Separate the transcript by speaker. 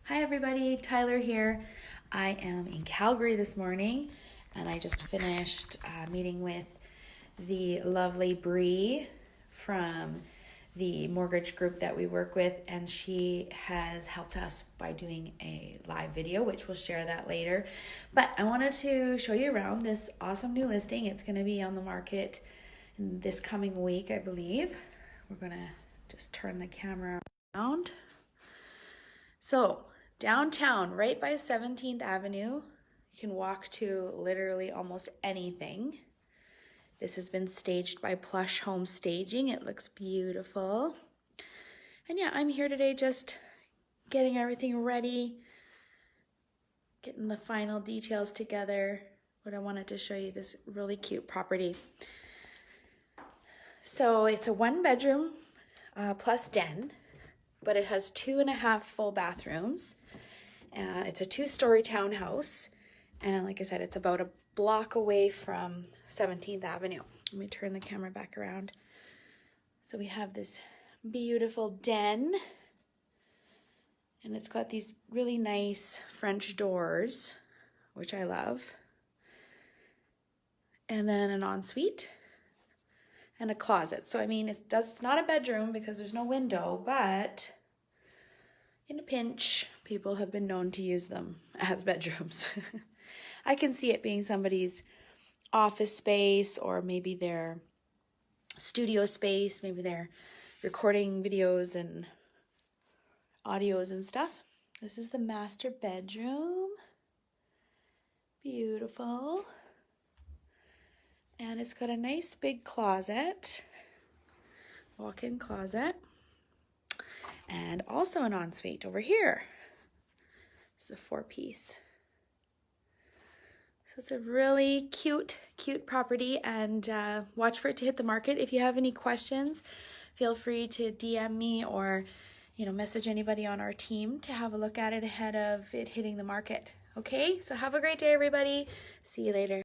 Speaker 1: Hi everybody, Tyler here. I am in Calgary this morning and I just finished meeting with the lovely Bree from the mortgage group that we work with, and she has helped us by doing a live video, which we'll share that later. But I wanted to show you around this awesome new listing. It's going to be on the market in this coming week, I believe. We're going to just turn the camera around. So downtown, right by 17th Avenue, you can walk to literally almost anything. This has been staged by Plush Home Staging. It looks beautiful. And yeah, I'm here today just getting everything ready, getting the final details together. But I wanted to show you this really cute property. So it's a 1-bedroom plus den, but it has 2.5 full bathrooms. It's a 2-story townhouse. And like I said, it's about a block away from 17th Avenue. Let me turn the camera back around. So we have this beautiful den. And it's got these really nice French doors, which I love. And then an ensuite and a closet. So I mean, it's not a bedroom because there's no window, but in a pinch, people have been known to use them as bedrooms. I can see it being somebody's office space, or maybe their studio space, maybe they're recording videos and audios and stuff. This is the master bedroom. Beautiful. And it's got a nice big closet, walk-in closet, and also an ensuite over here. This is a 4-piece. So it's a really cute property, and watch for it to hit the market. If you have any questions, feel free to DM me or message anybody on our team to have a look at it ahead of it hitting the market. Okay, so have a great day, everybody. See you later.